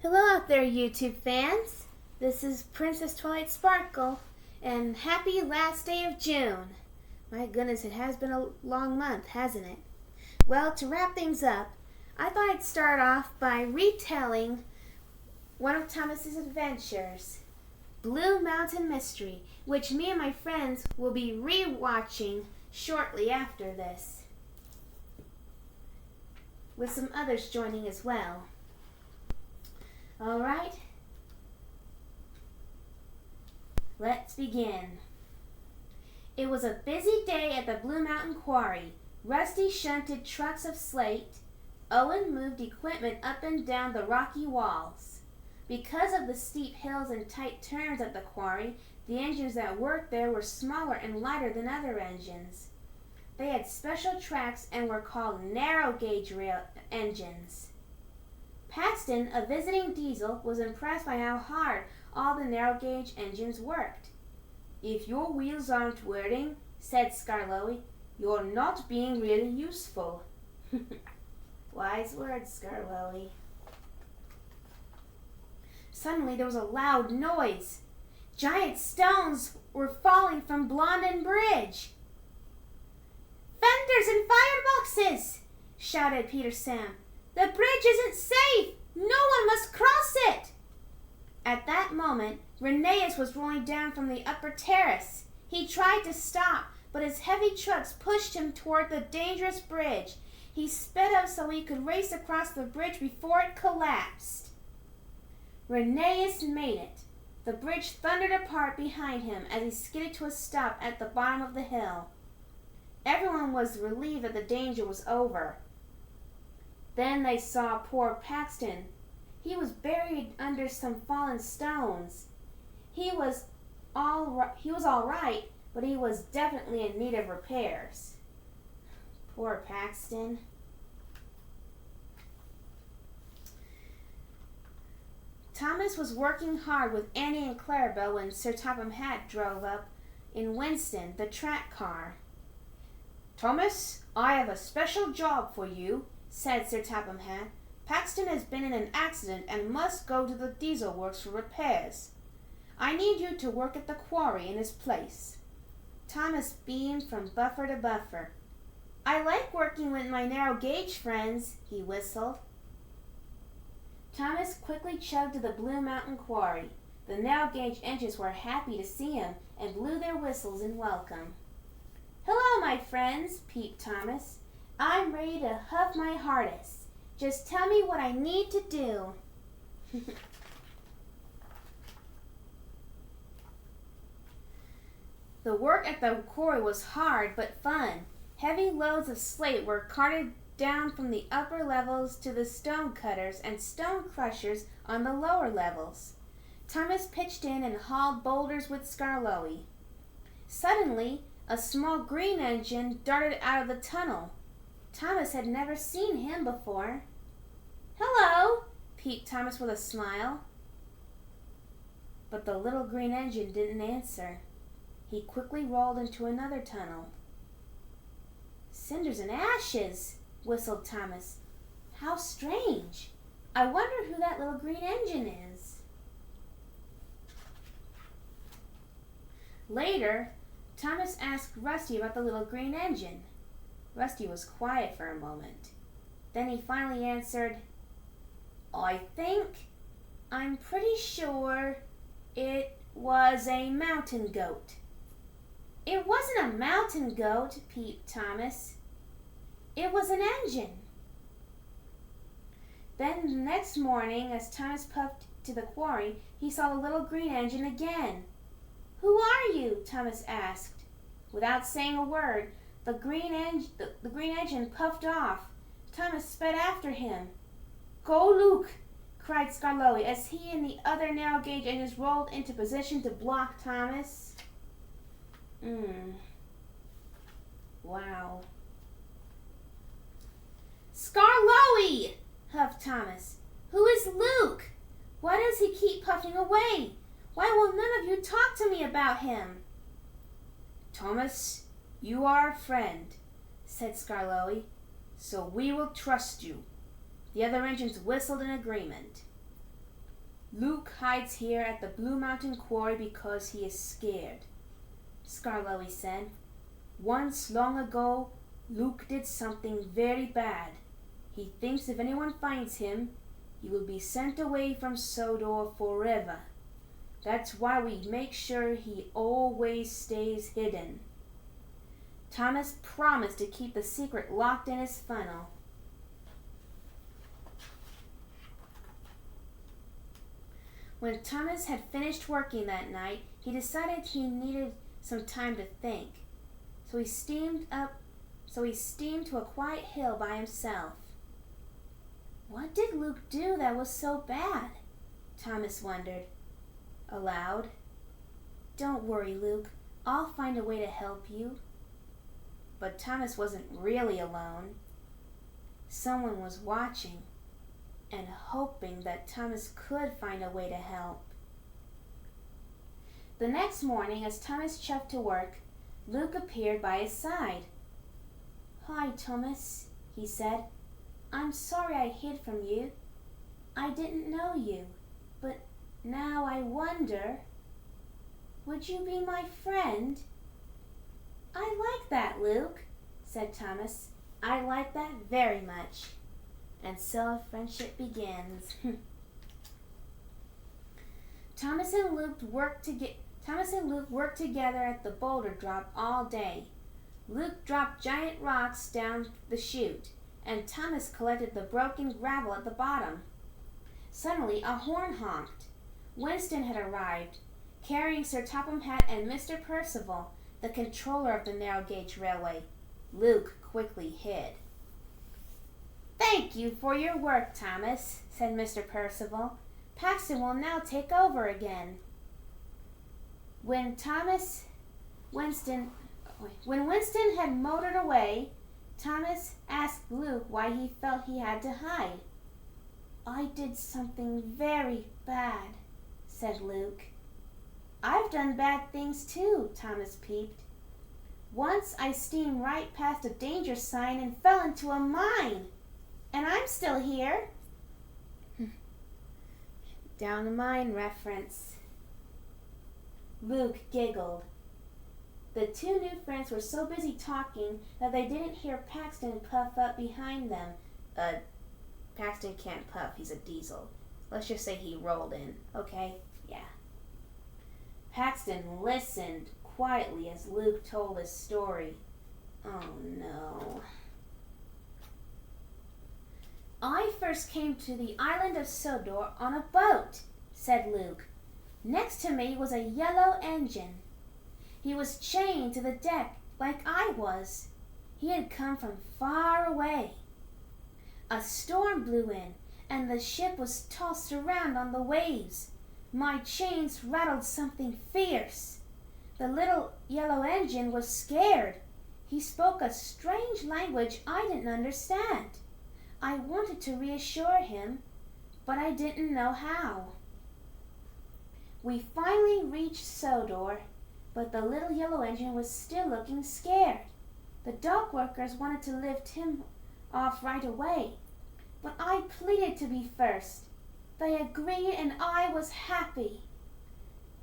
Hello out there, YouTube fans. This is Princess Twilight Sparkle, and happy last day of June. My goodness, it has been a long month, hasn't it? Well, to wrap things up, I thought I'd start off by retelling one of Thomas's adventures, Blue Mountain Mystery, which me and my friends will be re-watching shortly after this, with some others joining as well. All right, let's begin. It was a busy day at the Blue Mountain Quarry. Rusty shunted trucks of slate. Owen moved equipment up and down the rocky walls. Because of the steep hills and tight turns at the quarry, the engines that worked there were smaller and lighter than other engines. They had special tracks and were called narrow gauge rail engines. Paxton, a visiting diesel, was impressed by how hard all the narrow gauge engines worked. "If your wheels aren't whirring," said Skarloey, "you're not being really useful." Wise words, Skarloey. Suddenly there was a loud noise. Giant stones were falling from Blondin Bridge. "Fenders and fireboxes!" shouted Peter Sam. "The bridge isn't safe! No one must cross it!" At that moment, Rheneas was rolling down from the upper terrace. He tried to stop, but his heavy trucks pushed him toward the dangerous bridge. He sped up so he could race across the bridge before it collapsed. Rheneas made it. The bridge thundered apart behind him as he skidded to a stop at the bottom of the hill. Everyone was relieved that the danger was over. Then they saw poor Paxton. He was buried under some fallen stones. He was all right, but he was definitely in need of repairs. Poor Paxton. Thomas was working hard with Annie and Clarabelle when Sir Topham Hatt drove up in Winston, the track car. "Thomas, I have a special job for you," said Sir Topham Hatt. "Paxton has been in an accident and must go to the diesel works for repairs. I need you to work at the quarry in his place." Thomas beamed from buffer to buffer. "I like working with my narrow gauge friends," he whistled. Thomas quickly chugged to the Blue Mountain Quarry. The narrow gauge engines were happy to see him and blew their whistles in welcome. "Hello, my friends," peeped Thomas. "I'm ready to huff my hardest. Just tell me what I need to do." The work at the quarry was hard but fun. Heavy loads of slate were carted down from the upper levels to the stone cutters and stone crushers on the lower levels. Thomas pitched in and hauled boulders with Skarloey. Suddenly, a small green engine darted out of the tunnel. Thomas had never seen him before. "Hello," peeped Thomas with a smile. But the little green engine didn't answer. He quickly rolled into another tunnel. "Cinders and ashes," whistled Thomas. "How strange. I wonder who that little green engine is." Later, Thomas asked Rusty about the little green engine. Rusty was quiet for a moment. Then he finally answered, I'm pretty sure it was a mountain goat." "It wasn't a mountain goat," peeped Thomas. "It was an engine." Then the next morning, as Thomas puffed to the quarry, he saw the little green engine again. "Who are you?" Thomas asked. Without saying a word, the green engine puffed off. Thomas sped after him. "Go, Luke!" cried Skarloey as he and the other narrow gauge engines rolled into position to block Thomas. Wow. "Skarloey!" huffed Thomas. "Who is Luke? Why does he keep puffing away? Why will none of you talk to me about him?" "Thomas, you are a friend," said Skarloey, "so we will trust you." The other engines whistled in agreement. Luke hides here at the Blue Mountain Quarry because he is scared, Skarloey said. Once long ago, Luke did something very bad. He thinks if anyone finds him, he will be sent away from Sodor forever. That's why we make sure he always stays hidden. Thomas promised to keep the secret locked in his funnel. When Thomas had finished working that night, he decided he needed some time to think. So he steamed to a quiet hill by himself. What did Luke do that was so bad? Thomas wondered aloud. Don't worry, Luke. I'll find a way to help you. But Thomas wasn't really alone. Someone was watching and hoping that Thomas could find a way to help. The next morning, as Thomas chuffed to work, Luke appeared by his side. Hi, Thomas, he said. I'm sorry I hid from you. I didn't know you, but now I wonder, would you be my friend? I like that, Luke, said Thomas. I like that very much. And so a friendship begins. Thomas and Luke worked together at the boulder drop all day. Luke dropped giant rocks down the chute, and Thomas collected the broken gravel at the bottom. Suddenly, a horn honked. Winston had arrived, carrying Sir Topham Hatt and Mr. Percival, the controller of the narrow gauge railway. Luke quickly hid. Thank you for your work, Thomas, said Mr. Percival. Paxton will now take over again. When Winston had motored away, Thomas asked Luke why he felt he had to hide. I did something very bad, said Luke. I've done bad things too, Thomas peeped. Once I steamed right past a danger sign and fell into a mine. And I'm still here. Down the mine reference. Luke giggled. The two new friends were so busy talking that they didn't hear Paxton puff up behind them. Paxton can't puff, he's a diesel. Let's just say he rolled in, okay? Yeah. Paxton listened quietly as Luke told his story. Oh no. I first came to the island of Sodor on a boat, said Luke. Next to me was a yellow engine. He was chained to the deck like I was. He had come from far away. A storm blew in, and the ship was tossed around on the waves. My chains rattled something fierce. The little yellow engine was scared. He spoke a strange language I didn't understand. I wanted to reassure him, but I didn't know how. We finally reached Sodor, but the little yellow engine was still looking scared. The dock workers wanted to lift him off right away, but I pleaded to be first. They agreed and I was happy.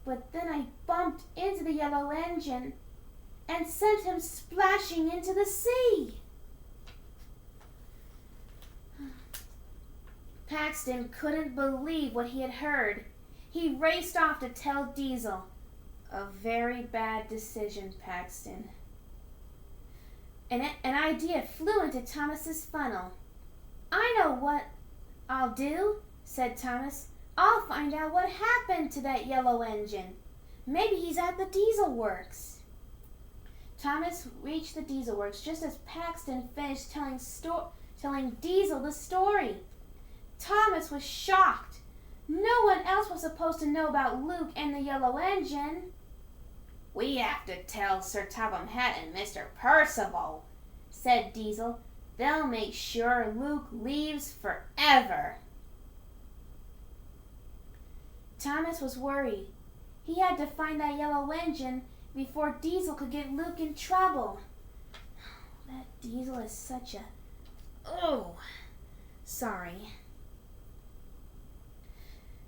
But then I bumped into the yellow engine and sent him splashing into the sea. Paxton couldn't believe what he had heard. He raced off to tell Diesel. A very bad decision, Paxton. An idea flew into Thomas's funnel. I know what I'll do, said Thomas. I'll find out what happened to that yellow engine. Maybe he's at the diesel works. Thomas reached the diesel works just as Paxton finished telling Diesel the story. Thomas was shocked. No one else was supposed to know about Luke and the yellow engine. We have to tell Sir Topham Hatt and Mr. Percival, said Diesel. They'll make sure Luke leaves forever. Thomas was worried. He had to find that yellow engine before Diesel could get Luke in trouble. That Diesel is such a... Oh, sorry.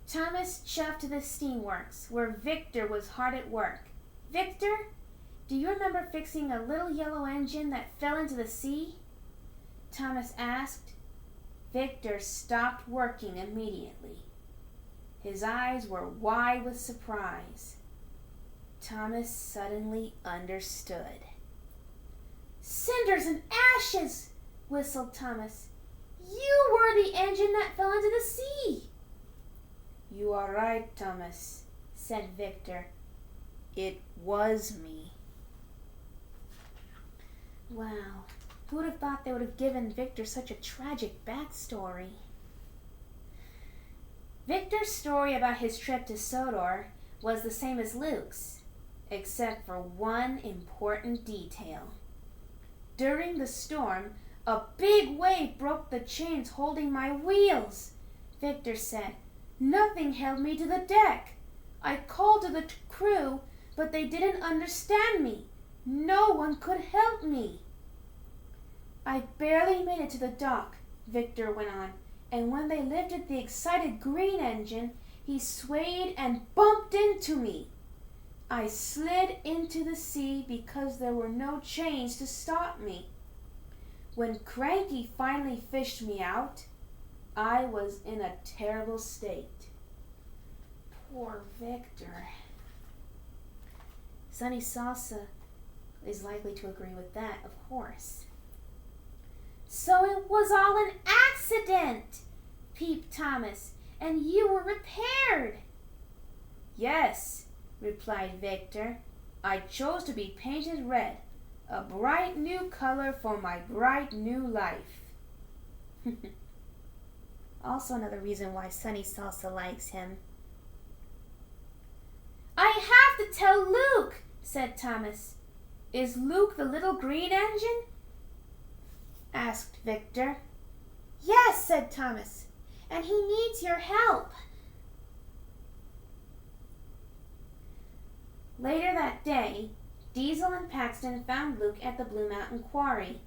Thomas shoved to the steamworks, where Victor was hard at work. Victor, do you remember fixing a little yellow engine that fell into the sea? Thomas asked. Victor stopped working immediately. His eyes were wide with surprise. Thomas suddenly understood. Cinders and ashes, whistled Thomas. You were the engine that fell into the sea. You are right, Thomas, said Victor. It was me. Wow, who would have thought they would have given Victor such a tragic backstory? Victor's story about his trip to Sodor was the same as Luke's, except for one important detail. During the storm, a big wave broke the chains holding my wheels. Victor said, nothing held me to the deck. I called to the crew, but they didn't understand me. No one could help me. I barely made it to the dock, Victor went on, and when they lifted the excited green engine, he swayed and bumped into me. I slid into the sea because there were no chains to stop me. When Cranky finally fished me out, I was in a terrible state. Poor Victor. Sunny Salsa is likely to agree with that, of course. So it was all an accident, peeped Thomas, and you were repaired. Yes, replied Victor. I chose to be painted red, a bright new color for my bright new life. Also another reason why Sunny Salsa likes him. I have to tell Luke, said Thomas. Is Luke the little green engine? Asked Victor. Yes, said Thomas, and he needs your help. Later that day, Diesel and Paxton found Luke at the Blue Mountain Quarry.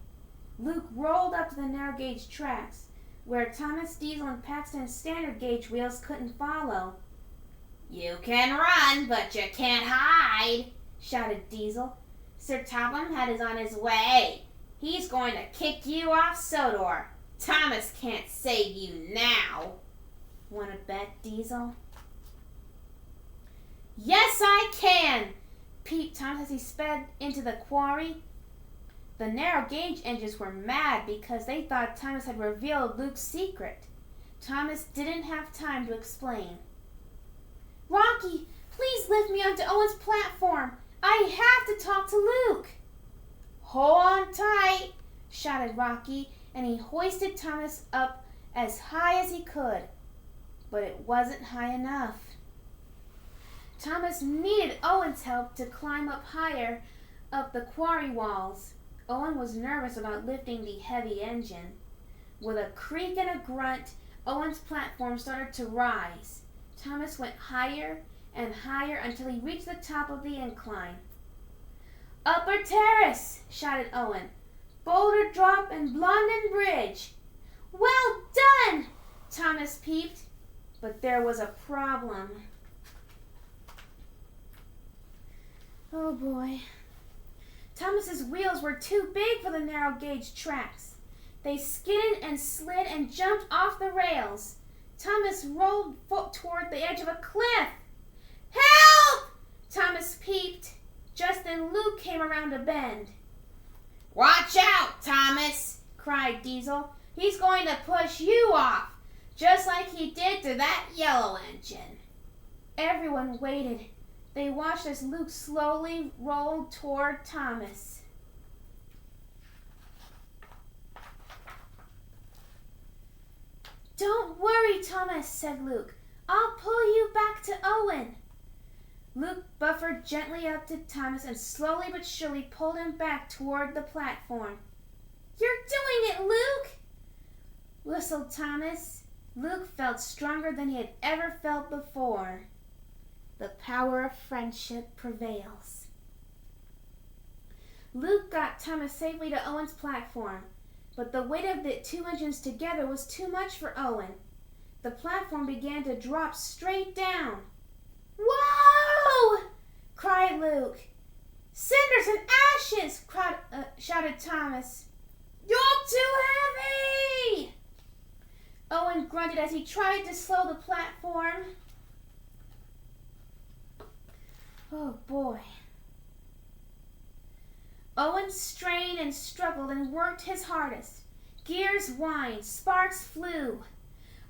Luke rolled up to the narrow gauge tracks, where Thomas, Diesel, and Paxton's standard gauge wheels couldn't follow. You can run, but you can't hide, shouted Diesel. Sir Topham is on his way. He's going to kick you off Sodor. Thomas can't save you now. Want to bet, Diesel? Yes, I can, peeped Thomas as he sped into the quarry. The narrow gauge engines were mad because they thought Thomas had revealed Luke's secret. Thomas didn't have time to explain. Rocky, please lift me onto Owen's platform. I have to talk to Luke. Hold on tight, shouted Rocky, and he hoisted Thomas up as high as he could. But it wasn't high enough. Thomas needed Owen's help to climb up higher up the quarry walls. Owen was nervous about lifting the heavy engine. With a creak and a grunt, Owen's platform started to rise. Thomas went higher and higher until he reached the top of the incline. Upper terrace, shouted Owen. Boulder drop and Blondin Bridge. Well done, Thomas peeped. But there was a problem. Oh boy. Thomas's wheels were too big for the narrow gauge tracks. They skidded and slid and jumped off the rails. Thomas rolled toward the edge of a cliff. Help! Thomas peeped. Just then Luke came around a bend. Watch out, Thomas, cried Diesel. He's going to push you off, just like he did to that yellow engine. Everyone waited. They watched as Luke slowly rolled toward Thomas. Don't worry, Thomas, said Luke. I'll pull you back to Owen. Luke buffered gently up to Thomas and slowly but surely pulled him back toward the platform. You're doing it, Luke! Whistled Thomas. Luke felt stronger than he had ever felt before. The power of friendship prevails. Luke got Thomas safely to Owen's platform, but the weight of the two engines together was too much for Owen. the platform began to drop straight down. "Whoa!" cried Luke. "Cinders and ashes!" shouted Thomas. "You're too heavy!" Owen grunted as he tried to slow the platform. Oh boy. Owen strained and struggled and worked his hardest. Gears whined, sparks flew.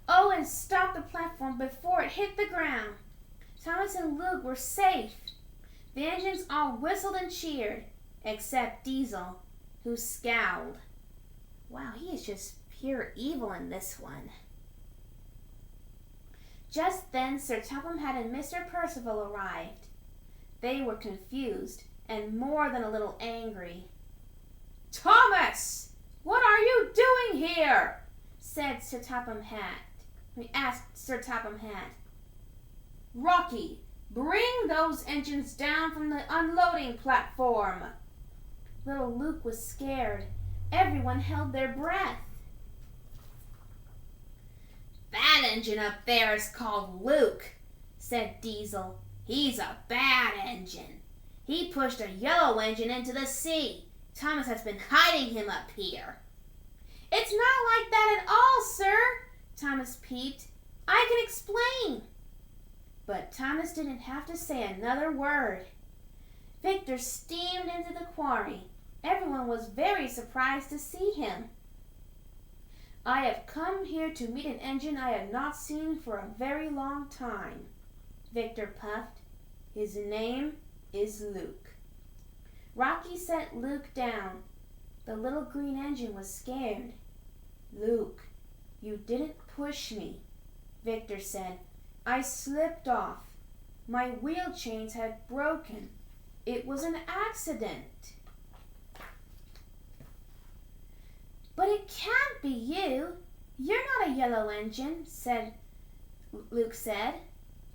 Owen stopped the platform before it hit the ground. Thomas and Luke were safe. The engines all whistled and cheered, except Diesel, who scowled. Wow, he is just pure evil in this one. Just then, Sir Topham Hatt and Mr. Percival arrived. They were confused and more than a little angry. "Thomas, what are you doing here?" said Sir Topham Hatt. He asked Sir Topham Hatt. "Rocky, bring those engines down from the unloading platform." Little Luke was scared. Everyone held their breath. "That engine up there is called Luke," said Diesel. "He's a bad engine. He pushed a yellow engine into the sea. Thomas has been hiding him up here." "It's not like that at all, sir," Thomas peeped. "I can explain." But Thomas didn't have to say another word. Victor steamed into the quarry. Everyone was very surprised to see him. "I have come here to meet an engine I have not seen for a very long time," Victor puffed. "His name is Luke." Rocky set Luke down. The little green engine was scared. "Luke, you didn't push me," Victor said. "I slipped off. My wheel chains had broken. It was an accident." "But it can't be you. You're not a yellow engine," Luke said.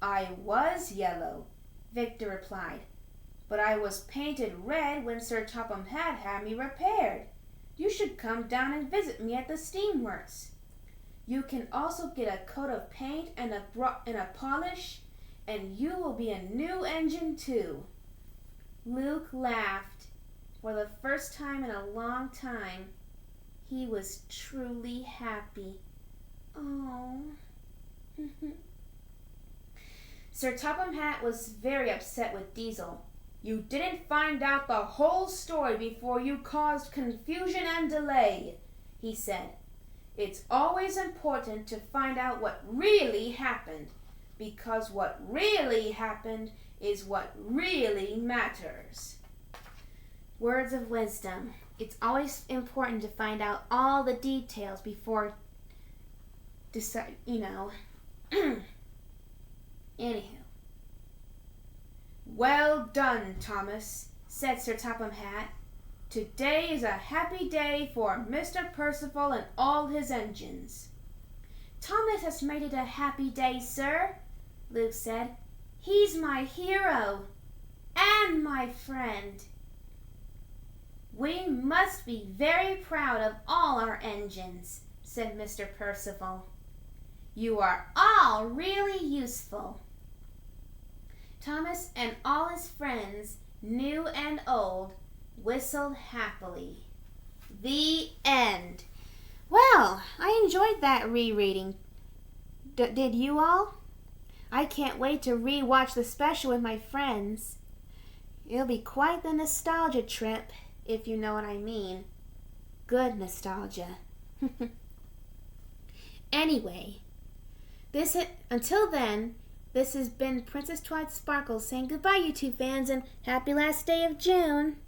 "I was yellow," Victor replied. "But I was painted red when Sir Topham Hatt had me repaired. You should come down and visit me at the steamworks. You can also get a coat of paint and a polish, and you will be a new engine too." Luke laughed. For the first time in a long time, he was truly happy. Oh. Sir Topham Hatt was very upset with Diesel. "You didn't find out the whole story before you caused confusion and delay," he said. "It's always important to find out what really happened, because what really happened is what really matters." Words of wisdom. It's always important to find out all the details before decide, Anywho. "Well done, Thomas," said Sir Topham Hatt. "Today is a happy day for Mr. Percival and all his engines." "Thomas has made it a happy day, sir," Luke said. "He's my hero and my friend." "We must be very proud of all our engines," said Mr. Percival. "You are all really useful." Thomas and all his friends, new and old, whistled happily. The end. Well, I enjoyed that rereading. Did you all? I can't wait to re-watch the special with my friends. It'll be quite the nostalgia trip, if you know what I mean. Good nostalgia. Anyway, until then, this has been Princess Twilight Sparkles saying goodbye, YouTube fans, and happy last day of June.